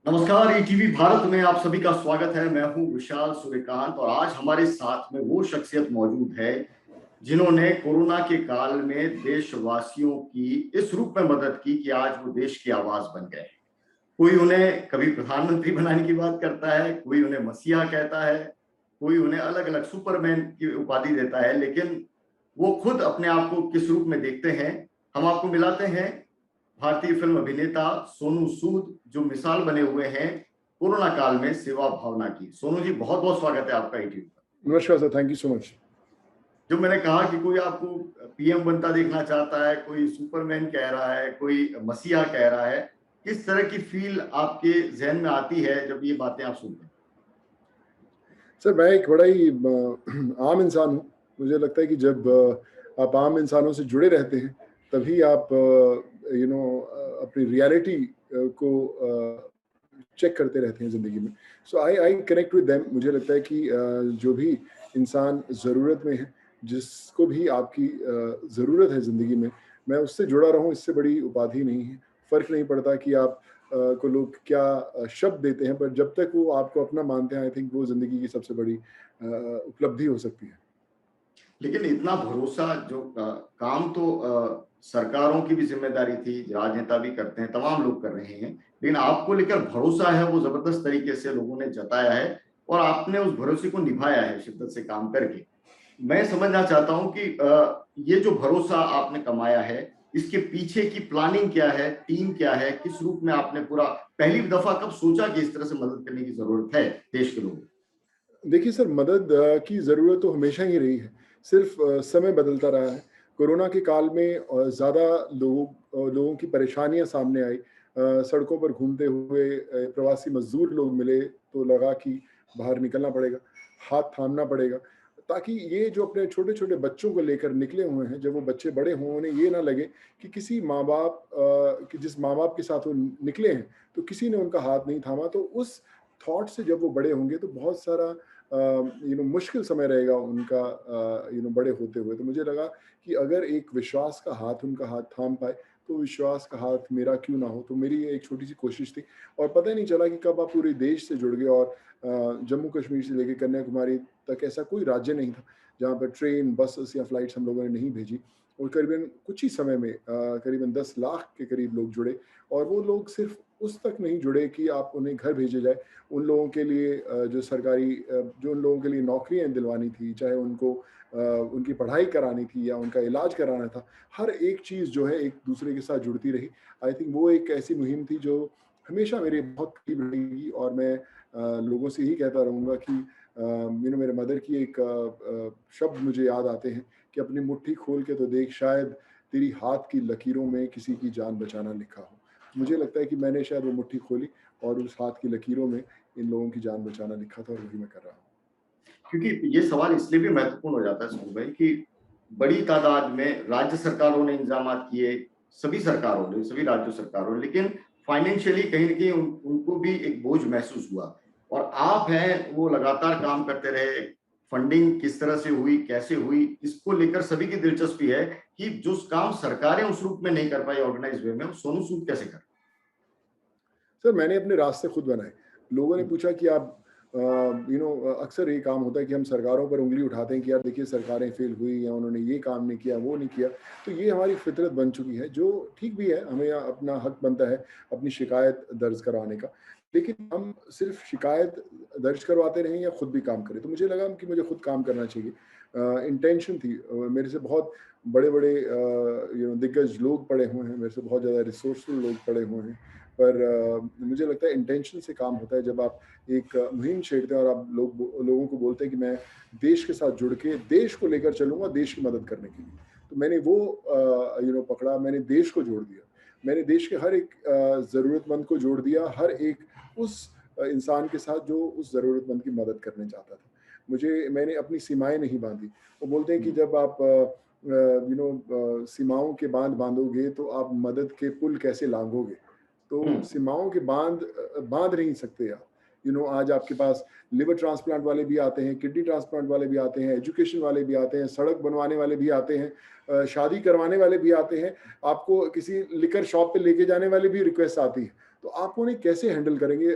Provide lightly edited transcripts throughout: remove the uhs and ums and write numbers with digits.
नमस्कार, ईटीवी भारत में आप सभी का स्वागत है। मैं हूं विशाल सूर्यकांत और आज हमारे साथ में वो शख्सियत मौजूद है जिन्होंने कोरोना के काल में देशवासियों की इस रूप में मदद की कि आज वो देश की आवाज बन गए। कोई उन्हें कभी प्रधानमंत्री बनाने की बात करता है, कोई उन्हें मसीहा कहता है, कोई उन्हें अलग अलग सुपरमैन की उपाधि देता है, लेकिन वो खुद अपने आप को किस रूप में देखते हैं, हम आपको मिलाते हैं भारतीय फिल्म अभिनेता सोनू सूद, जो मिसाल बने हुए हैं कोरोना काल में सेवा भावना की। सोनू जी, बहुत बहुत स्वागत है आपका ईटीवी पर। नमस्कार sir, thank you so much. जो मैंने कहा कि कोई आपको पीएम बनता देखना चाहता है, कोई सुपरमैन कह रहा है, कोई मसीहा कह रहा है, किस तरह की फील आपके जहन में आती है जब ये बातें आप सुनते हैं? सर, मैं एक बड़ा ही आम इंसान हूँ। मुझे लगता है कि जब आप आम इंसानों से जुड़े रहते हैं, तभी आप अपनी रियलिटी को चेक करते रहते हैं ज़िंदगी में। सो आई आई कनेक्ट विद देम। मुझे लगता है कि जो भी इंसान ज़रूरत में है, जिसको भी आपकी ज़रूरत है ज़िंदगी में, मैं उससे जुड़ा रहूँ, इससे बड़ी उपाधि नहीं है। फ़र्क नहीं पड़ता कि आप को लोग क्या शब्द देते हैं, पर जब तक वो आपको अपना मानते हैं, आई थिंक वो ज़िंदगी की सबसे बड़ी उपलब्धि हो सकती है। लेकिन इतना भरोसा जो काम तो सरकारों की भी जिम्मेदारी थी, राजनेता भी करते हैं, तमाम लोग कर रहे हैं, लेकिन आपको लेकर भरोसा है वो जबरदस्त तरीके से लोगों ने जताया है और आपने उस भरोसे को निभाया है शिद्दत से काम करके। मैं समझना चाहता हूं कि ये जो भरोसा आपने कमाया है, इसके पीछे की प्लानिंग क्या है, टीम क्या है, किस रूप में आपने पूरा पहली दफा कब सोचा कि इस तरह से मदद करने की जरूरत है देश के लोगों को? देखिए सर, मदद की ज़रूरत तो हमेशा ही रही है, सिर्फ़ समय बदलता रहा है। कोरोना के काल में ज़्यादा लोगों की परेशानियाँ सामने आई। सड़कों पर घूमते हुए प्रवासी मज़दूर लोग मिले, तो लगा कि बाहर निकलना पड़ेगा, हाथ थामना पड़ेगा, ताकि ये जो अपने छोटे-छोटे बच्चों को लेकर निकले हुए हैं, जब वो बच्चे बड़े हों, उन्हें ये ना लगे कि किसी माँ-बाप कि जिस माँ-बाप के साथ वो निकले हैं, तो किसी ने उनका हाथ नहीं थामा। तो उस थॉट से जब वो बड़े होंगे, तो बहुत सारा मुश्किल समय रहेगा उनका बड़े होते हुए। तो मुझे लगा कि अगर एक विश्वास का हाथ उनका हाथ थाम पाए, तो विश्वास का हाथ मेरा क्यों ना हो। तो मेरी ये एक छोटी सी कोशिश थी और पता ही नहीं चला कि कब आप पूरे देश से जुड़ गए। और जम्मू कश्मीर से लेकर कन्याकुमारी तक ऐसा कोई राज्य नहीं था जहाँ पर ट्रेन, बसेस या फ्लाइट्स हम लोगों ने नहीं भेजी। और करीबन कुछ ही समय में करीबन 10 लाख के करीब लोग जुड़े। और वो लोग सिर्फ उस तक नहीं जुड़े कि आप उन्हें घर भेजे जाए। उन लोगों के लिए जो उन लोगों के लिए नौकरियाँ दिलवानी थी, चाहे उनको उनकी पढ़ाई करानी थी या उनका इलाज कराना था, हर एक चीज़ जो है एक दूसरे के साथ जुड़ती रही। आई थिंक वो एक ऐसी मुहिम थी जो हमेशा मेरे बहुत करीब रहेगी। और मैं लोगों से यही कहता रहूँगा कि मेरे मदर की एक शब्द मुझे याद आते हैं कि अपनी मुट्ठी खोल के तो देख, शायद तेरी हाथ की लकीरों में किसी की जान बचाना लिखा हो। मुझे लगता है कि मैंने शायद वो मुट्ठी खोली और उस हाथ की लकीरों में इन लोगों की जान बचाना लिखा था, और वही मैं कर रहा हूँ। क्योंकि ये सवाल इसलिए भी महत्वपूर्ण हो जाता है सोनू भाई कि बड़ी तादाद में राज्य सरकारों ने इंतजाम किए, सभी सरकारों ने, सभी राज्य सरकारों ने, लेकिन फाइनेंशियली कहीं न कहीं उनको भी एक बोझ महसूस हुआ और आप हैं वो लगातार काम करते रहे। फंडिंग किस तरह से हुई, कैसे हुई, इसको लेकर सभी की दिलचस्पी है कि जो काम सरकारें उस रूप में नहीं कर पाई ऑर्गेनाइज वे में, वो सोनू सूद कैसे कर? सर, मैंने अपने रास्ते खुद बनाए। लोगों ने हुँ, पूछा कि आप अक्सर ये काम होता है कि हम सरकारों पर उँगली उठाते हैं कि यार देखिए, सरकारें फेल हुई या उन्होंने ये काम नहीं किया, वो नहीं किया। तो ये हमारी फ़ितरत बन चुकी है, जो ठीक भी है, हमें अपना हक बनता है अपनी शिकायत दर्ज करवाने का। लेकिन हम सिर्फ़ शिकायत दर्ज करवाते रहें या खुद भी काम करें। तो मुझे लगा कि मुझे खुद काम करना चाहिए। इंटेंशन थी। मेरे से बहुत बड़े-बड़े दिग्गज लोग पड़े हुए हैं, मेरे से बहुत ज़्यादा रिसोर्सफुल लोग पड़े हुए हैं। पर मुझे लगता है इंटेंशन से काम होता है। जब आप एक मुहिम छेड़ते हैं और आप लोगों को बोलते हैं कि मैं देश के साथ जुड़ के देश को लेकर चलूँगा देश की मदद करने के लिए। तो मैंने वो पकड़ा, मैंने देश को जोड़ दिया। मैंने देश के हर एक ज़रूरतमंद को जोड़ दिया, हर एक उस इंसान के साथ जो उस ज़रूरतमंद की मदद करने चाहता था। मैंने अपनी सीमाएँ नहीं बाँधी। वो बोलते हैं कि हुँ, जब आप सीमाओं के बाँध बाँधोगे तो आप मदद के पुल कैसे लाँघोगे? हुँ, तो सीमाओं के बाँध नहीं सकते आप। आज आपके पास लिवर ट्रांसप्लांट वाले भी आते हैं, किडनी ट्रांसप्लांट वाले भी आते हैं, एजुकेशन वाले भी आते हैं, सड़क बनवाने वाले भी आते हैं, शादी करवाने वाले भी आते हैं, आपको किसी लिकर शॉप पे लेके जाने वाली भी रिक्वेस्ट आती है। तो आप उन्हें कैसे हैंडल करेंगे?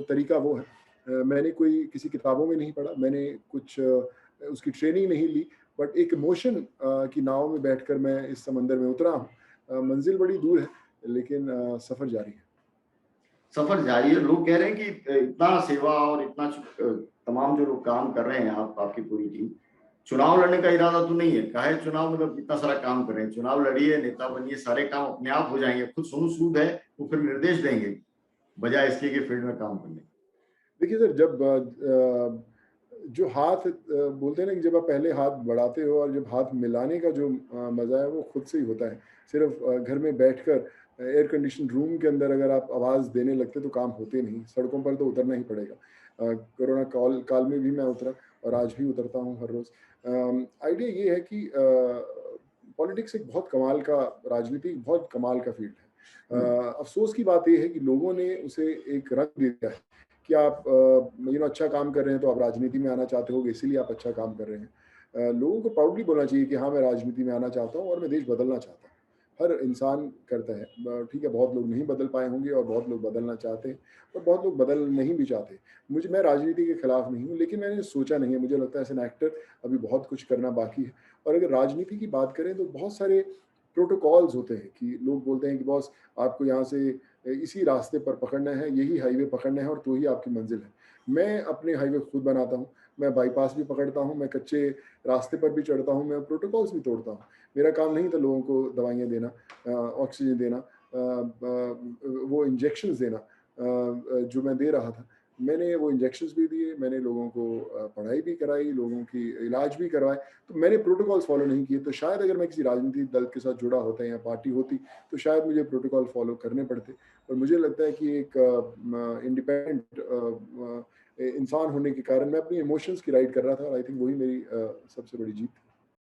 तरीका वो है। मैंने कोई किसी किताबों में नहीं पढ़ा, मैंने कुछ उसकी ट्रेनिंग नहीं ली, बट एक इमोशन की नाव में बैठकर मैं इस समंदर में उतरा हूँ। मंजिल बड़ी दूर है, लेकिन सफ़र जारी है। सफर जारी है। लोग कह रहे हैं कि इतना सेवा और इतना तमाम जो लोग काम कर रहे हैं, आपकी पूरी टीम, चुनाव लड़ने का इरादा तो नहीं है। काहे चुनाव, मतलब इतना सारा काम कर रहे हैं, चुनाव लड़िए, नेता बनिए, सारे काम अपने आप हो जाएंगे। खुद सोनू सूद है, वो फिर निर्देश देंगे बजाय इसके कि फील्ड में काम करने। देखिए सर, जब जो हाथ बोलते हैं ना कि जब आप पहले हाथ बढ़ाते हो और जब हाथ मिलाने का जो मज़ा है वो खुद से ही होता है। सिर्फ घर में बैठकर एयर कंडीशन रूम के अंदर अगर आप आवाज़ देने लगते तो काम होते नहीं, सड़कों पर तो उतरना ही पड़ेगा। कोरोना काल में भी मैं उतरा और आज भी उतरता हूँ हर रोज़। आइडिया ये है कि पॉलिटिक्स एक बहुत कमाल का, राजनीति एक बहुत कमाल का फ़ील्ड है। अफ़सोस की बात ये है कि लोगों ने उसे एक रंग दे दिया है कि आप अच्छा काम कर रहे हैं तो आप राजनीति में आना चाहते होगे, इसीलिए आप अच्छा काम कर रहे हैं। लोगों को प्राउडली बोलना चाहिए कि हाँ, मैं राजनीति में आना चाहता हूँ और मैं देश बदलना चाहता हूँ। हर इंसान करता है। ठीक है, बहुत लोग नहीं बदल पाए होंगे और बहुत लोग बदलना चाहते हैं और बहुत लोग बदल नहीं भी चाहते। मैं राजनीति के खिलाफ नहीं हूँ, लेकिन मैंने सोचा नहीं है, मुझे लगता है एज़ एन एक्टर अभी बहुत कुछ करना बाकी है। और अगर राजनीति की बात करें तो बहुत सारे प्रोटोकॉल्स होते हैं कि लोग बोलते हैं कि बॉस, आपको यहाँ से इसी रास्ते पर पकड़ना है, यही हाईवे पकड़ना है और तो ही आपकी मंज़िल है। मैं अपने हाईवे खुद बनाता हूँ, मैं बाईपास भी पकड़ता हूँ, मैं कच्चे रास्ते पर भी चढ़ता हूँ, मैं प्रोटोकॉल्स भी तोड़ता हूँ। मेरा काम नहीं था लोगों को दवाइयाँ देना, ऑक्सीजन देना, वो इंजेक्शंस देना जो मैं दे रहा था। मैंने वो इंजेक्शंस भी दिए, मैंने लोगों को पढ़ाई भी कराई, लोगों की इलाज भी करवाए, तो मैंने प्रोटोकॉल्स फ़ॉलो नहीं किए। तो शायद अगर मैं किसी राजनीतिक दल के साथ जुड़ा होता या पार्टी होती, तो शायद मुझे प्रोटोकॉल फ़ॉलो करने पड़ते। और मुझे लगता है कि एक इंडिपेंडेंट इंसान होने के कारण मैं अपनी इमोशंस की राइड कर रहा था और आई थिंक वही मेरी सबसे बड़ी जीत थी।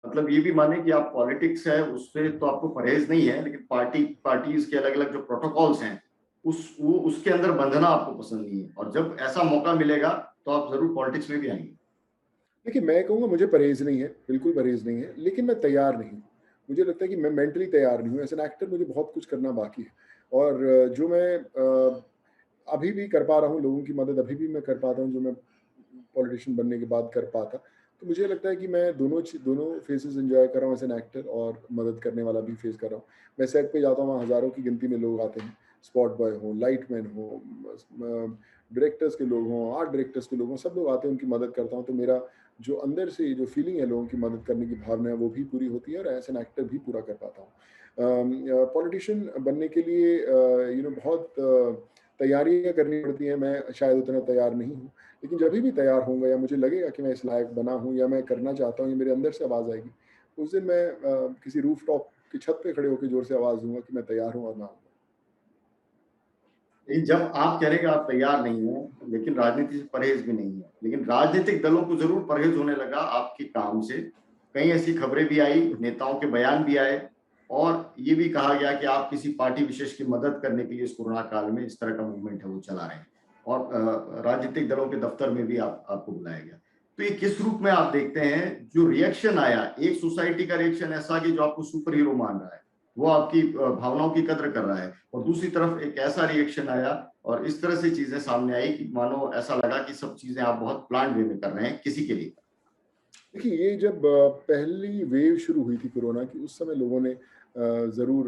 मतलब ये भी माने कि आप पॉलिटिक्स है उससे तो आपको परहेज नहीं है, लेकिन पार्टीज के अलग अलग जो प्रोटोकॉल्स हैं उसके अंदर बंधना आपको पसंद नहीं है, और जब ऐसा मौका मिलेगा तो आप जरूर पॉलिटिक्स में भी आएंगे। देखिए, मैं कहूँगा मुझे परहेज़ नहीं है, बिल्कुल परहेज़ नहीं है, लेकिन मैं तैयार नहीं हूँ। मुझे लगता है कि मैं मेंटली तैयार नहीं हूँ, एज़ एन एक्टर मुझे बहुत कुछ करना बाकी है और जो मैं अभी भी कर पा रहा हूँ, लोगों की मदद अभी भी मैं कर पाता हूँ, जो मैं पॉलिटिशियन बनने के बाद कर पाता। तो मुझे लगता है कि मैं दोनों फ़ेज़ेज़ एन्जॉय कर रहा हूँ एज़ एन एक्टर और मदद करने वाला भी फ़ेज़ कर रहा हूँ। मैं सेट पे जाता हूँ, वहाँ हज़ारों की गिनती में लोग आते हैं, स्पॉट बॉय हों, लाइटमैन हों, डायरेक्टर्स के लोग हों, आर्ट डायरेक्टर्स के लोग हों, सब लोग आते हैं, उनकी मदद करता हूँ। तो मेरा जो अंदर से जो फीलिंग है लोगों की मदद करने की भावना है, वो भी पूरी होती है और एज़ एन एक्टर भी पूरा कर पाता हूँ। पॉलिटिशियन बनने के लिए बहुत तैयारियाँ करनी पड़ती हैं, मैं शायद उतना तैयार नहीं हूँ। लेकिन जभी भी तैयार होऊँगा या मुझे लगेगा कि मैं इस लायक बना हूँ या मैं करना चाहता हूँ, या मेरे अंदर से आवाज़ आएगी, उस दिन मैं किसी रूफ़टॉप की छत पे खड़े होके ज़ोर से आवाज़ दूँगा कि मैं तैयार हूँ और मैं आऊँगा। लेकिन जब आप कह रहे हैं कि आप तैयार नहीं हैं, लेकिन राजनीति से परहेज भी नहीं है, लेकिन राजनीतिक दलों को जरूर परहेज होने लगा आपके काम से। कई ऐसी खबरें भी आई, नेताओं के बयान भी आए, और ये भी कहा गया कि आप किसी पार्टी विशेष की मदद करने के लिए इस कोरोना काल में इस तरह का मूवमेंट है वो चला रहे हैं, और राजनीतिक दलों के दफ्तर में भी आपको बुलाया गया। तो ये किस रूप में आप देखते हैं? जो रिएक्शन आया, एक सोसाइटी का रिएक्शन ऐसा कि जो आपको सुपर हीरो मान रहा है, वो आपकी भावनाओं की कद्र कर रहा है, और दूसरी तरफ एक ऐसा रिएक्शन आया और इस तरह से चीजें सामने आई कि मानो ऐसा लगा कि सब चीजें आप बहुत प्लान वे में कर रहे हैं किसी के लिए। देखिए, ये जब पहली वेव शुरू हुई थी कोरोना की, उस समय लोगों ने ज़रूर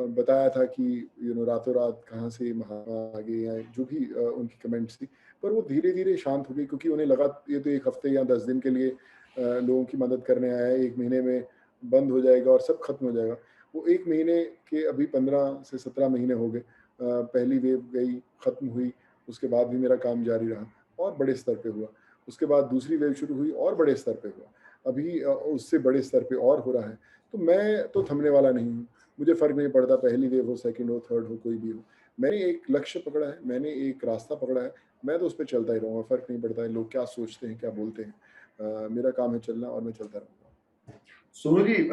बताया था कि रातों-रात कहाँ से महामारी आ गई या जो भी उनकी कमेंट्स थी। पर वो धीरे-धीरे शांत हो गई क्योंकि उन्हें लगा ये तो 1 हफ्ते या 10 दिन के लिए लोगों की मदद करने आया है, 1 महीने में बंद हो जाएगा और सब खत्म हो जाएगा। वो 1 महीने के अभी 15 से 17 महीने हो गए। पहली वेव गई, खत्म हुई, उसके बाद भी मेरा काम जारी रहा और बड़े स्तर पे हुआ। उसके बाद दूसरी वेव शुरू हुई और बड़े स्तर पे हुआ। अभी उससे बड़े स्तर पे और हो रहा है। तो मैं तो थमने वाला नहीं हूँ। मुझे फ़र्क नहीं पड़ता पहली वेव हो, सेकंड हो, थर्ड हो, कोई भी हो। मैंने एक लक्ष्य पकड़ा है, मैंने एक रास्ता पकड़ा है, मैं तो उस पे चलता ही रहूँगा, फ़र्क नहीं पड़ता है लोग क्या सोचते हैं, क्या बोलते हैं। मेरा काम है चलना और मैं चलता रहूँगा। सोनू जी,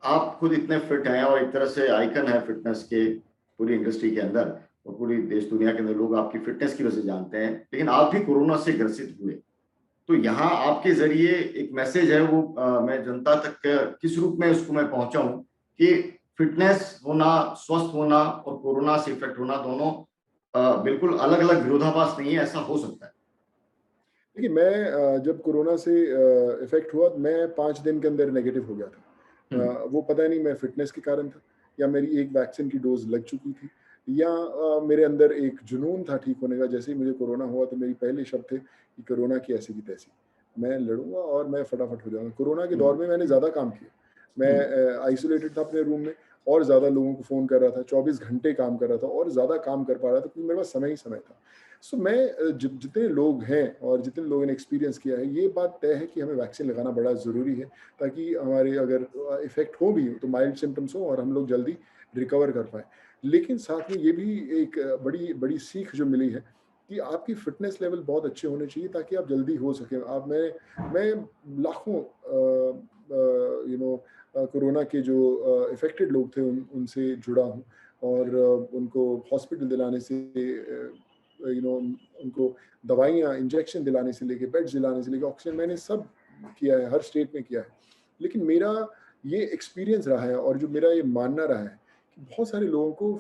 आप खुद इतने फिट हैं और एक तरह से आइकन है फिटनेस के पूरी इंडस्ट्री के अंदर, और पूरी देश दुनिया के अंदर लोग आपकी फिटनेस की वजह से जानते हैं, लेकिन आप भी कोरोना से ग्रसित हुए। तो यहाँ आपके ज़रिए एक मैसेज है, वो मैं जनता तक किस रूप में उसको मैं पहुँचाऊँ कि फिटनेस होना, स्वस्थ होना और कोरोना से इफेक्ट होना दोनों बिल्कुल अलग अलग विरोधाभास नहीं है, ऐसा हो सकता है। देखिए, मैं जब कोरोना से इफ़ेक्ट हुआ, मैं 5 दिन के अंदर नेगेटिव हो गया था। हम्म। वो पता नहीं मैं फ़िटनेस के कारण था, या मेरी एक वैक्सीन की डोज़ लग चुकी थी, या मेरे अंदर एक जुनून था ठीक होने का। जैसे ही मुझे कोरोना हुआ तो मेरी पहले शब्द थे कि कोरोना की ऐसी की तैसी, मैं लड़ूँगा और मैं फटाफट हो जाऊँगा। कोरोना के दौर हम्म। में मैंने ज़्यादा काम किया। मैं हम्म। आइसोलेटेड था अपने रूम में, और ज़्यादा लोगों को फ़ोन कर रहा था, 24 घंटे काम कर रहा था और ज़्यादा काम कर पा रहा था, क्योंकि मेरे पास समय ही समय था। सो मैं जितने लोग हैं और जितने लोगों ने एक्सपीरियंस किया है, ये बात तय है कि हमें वैक्सीन लगाना बड़ा ज़रूरी है, ताकि हमारे अगर इफ़ेक्ट हो भी तो माइल्ड सिम्पटम्स हो और हम लोग जल्दी रिकवर कर पाएँ। लेकिन साथ में ये भी एक बड़ी बड़ी सीख जो मिली है कि आपकी फ़िटनेस लेवल बहुत अच्छे होने चाहिए, ताकि आप जल्दी हो सकें। आप मैं लाखों कोरोना के जो इफ़ेक्टेड लोग थे उनसे जुड़ा हूँ, और उनको हॉस्पिटल दिलाने से, उनको दवाइयाँ, इंजेक्शन दिलाने से लेके, बेड्स दिलाने से लेके, ऑक्सीजन, मैंने सब किया है, हर स्टेट में किया है। लेकिन मेरा ये एक्सपीरियंस रहा है, और जो मेरा ये मानना रहा है कि बहुत सारे लोगों को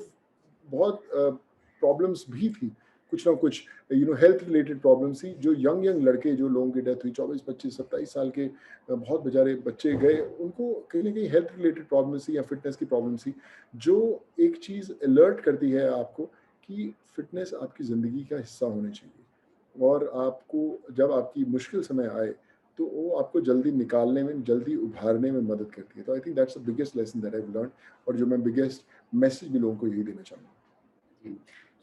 बहुत प्रॉब्लम्स भी थी, कुछ ना कुछ हेल्थ रिलेटेड प्रॉब्लम्स थी। जो यंग लड़के, जो लोगों की डेथ हुई 24, 25, 27 साल के, बहुत बेचारे बच्चे गए, उनको कहीं न कहीं हेल्थ रिलेटेड प्रॉब्लम्स थी या फिटनेस की प्रॉब्लम्स थी, जो एक चीज़ अलर्ट करती है आपको कि फ़िटनेस आपकी ज़िंदगी का हिस्सा होनी चाहिए, और आपको जब आपकी मुश्किल समय आए, तो वो आपको जल्दी निकालने में, जल्दी उभारने में मदद करती है। तो I think that's the biggest lesson that I have learned, और जो मैं बिगेस्ट मैसेज भी लोगों को यही देना चाहूँगा। जी।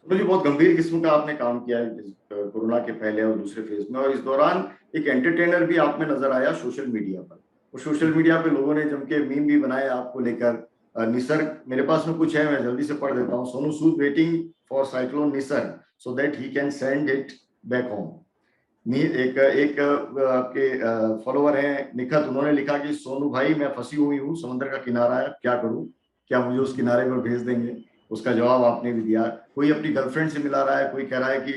सूरज जी, बहुत गंभीर किस्म का आपने काम किया है कोरोना के पहले और दूसरे फेज में, और इस दौरान एक एंटरटेनर भी आप में नजर आया सोशल मीडिया पर। और सोशल मीडिया पे लोगों ने जम के मीम भी बनाए आपको लेकर। निसर्ग, मेरे पास में कुछ है, मैं जल्दी से पढ़ देता हूँ। Sonu Sood waiting for cyclone Nisarga so that he can send it back home. एक एक आपके फॉलोवर हैं निखत, उन्होंने लिखा कि सोनू भाई मैं फंसी हुई हूँ, समंदर का किनारा है, क्या करूँ, क्या मुझे उस किनारे पर भेज देंगे? उसका जवाब आपने भी दिया। कोई अपनी गर्लफ्रेंड से मिला रहा है, कोई कह रहा है कि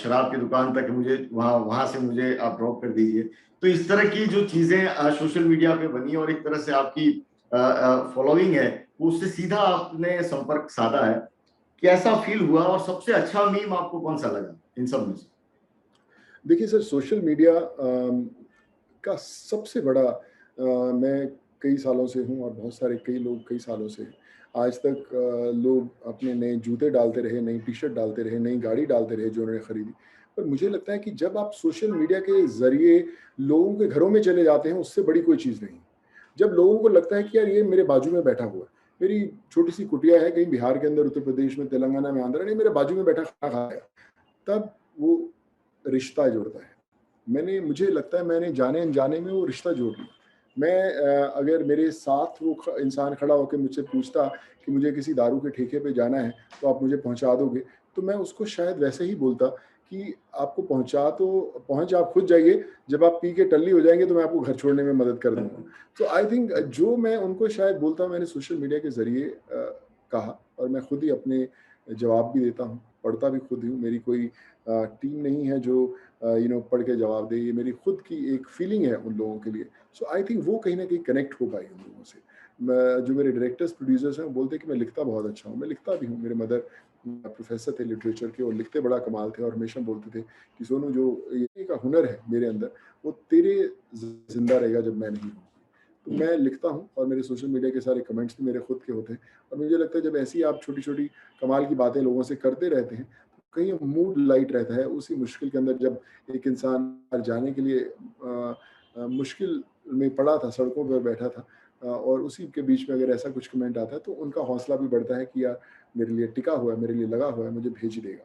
शराब की दुकान तक मुझे वहां वहां से मुझे आप ड्रॉप कर दीजिए। तो इस तरह की जो चीजें सोशल मीडिया पे बनी, और एक तरह से आपकी फॉलोइंग है, वो उससे सीधा आपने संपर्क साधा है। कैसा फील हुआ, और सबसे अच्छा मीम आपको कौन सा लगा इन सब में से? देखिए सर, सोशल मीडिया का सबसे बड़ा, मैं कई सालों से हूँ, और बहुत सारे कई लोग कई सालों से हैं। आज तक लोग अपने नए जूते डालते रहे, नई टी-शर्ट डालते रहे, नई गाड़ी डालते रहे जो उन्होंने खरीदी। पर मुझे लगता है कि जब आप सोशल मीडिया के ज़रिए लोगों के घरों में चले जाते हैं, उससे बड़ी कोई चीज़ नहीं। जब लोगों को लगता है कि यार ये मेरे बाजू में बैठा हुआ है, मेरी छोटी-सी कुटिया है कहीं बिहार के अंदर, उत्तर प्रदेश में, तेलंगाना में, आंध्र, नहीं मेरे बाजू में बैठा खाना खा रहा है, तब वो रिश्ता जुड़ता है। मुझे लगता है मैंने जाने-अनजाने में वो रिश्ता जोड़ लिया। मैं अगर मेरे साथ वो इंसान खड़ा होके मुझसे पूछता कि मुझे किसी दारू के ठेके पे जाना है, तो आप मुझे पहुँचा दोगे? तो मैं उसको शायद वैसे ही बोलता कि आपको पहुँच आप खुद जाइए, जब आप पी के टल्ली हो जाएँगे तो मैं आपको घर छोड़ने में मदद कर दूँगा। तो आई थिंक जो मैं उनको शायद बोलता हूँ, मैंने सोशल मीडिया के ज़रिए कहा, और मैं खुद ही अपने जवाब भी देता हूँ, पढ़ता भी खुद ही हूँ। मेरी कोई टीम नहीं है जो पढ़ के जवाब दे, ये मेरी खुद की एक फीलिंग है उन लोगों के लिए। सो आई थिंक वो कहीं न कहीं कनेक्ट हो पाई उन लोगों से। जो मेरे डायरेक्टर्स, प्रोड्यूसर्स हैं, वो बोलते हैं कि मैं लिखता बहुत अच्छा हूँ, मैं लिखता भी हूँ। मेरे मदर प्रोफ़ेसर थे लिटरेचर के, और लिखते बड़ा कमाल थे, और हमेशा बोलते थे कि सोनू, जो ये का हुनर है मेरे अंदर, वो तेरे ज़िंदा रहेगा जब मैं नहीं हूँ। तो मैं लिखता हूँ, और मेरे सोशल मीडिया के सारे कमेंट्स भी मेरे खुद के होते हैं, और मुझे लगता है जब ऐसी आप छोटी-छोटी कमाल की बातें लोगों से करते रहते हैं, कहीं मूड लाइट रहता है। उसी मुश्किल के अंदर जब एक इंसान बाहर जाने के लिए मुश्किल में पड़ा था, सड़कों पर बैठा था, और उसी के बीच में अगर ऐसा कुछ कमेंट आता है, तो उनका हौसला भी बढ़ता है कि यार मेरे लिए टिका हुआ है, मेरे लिए लगा हुआ है, मुझे भेज ही देगा।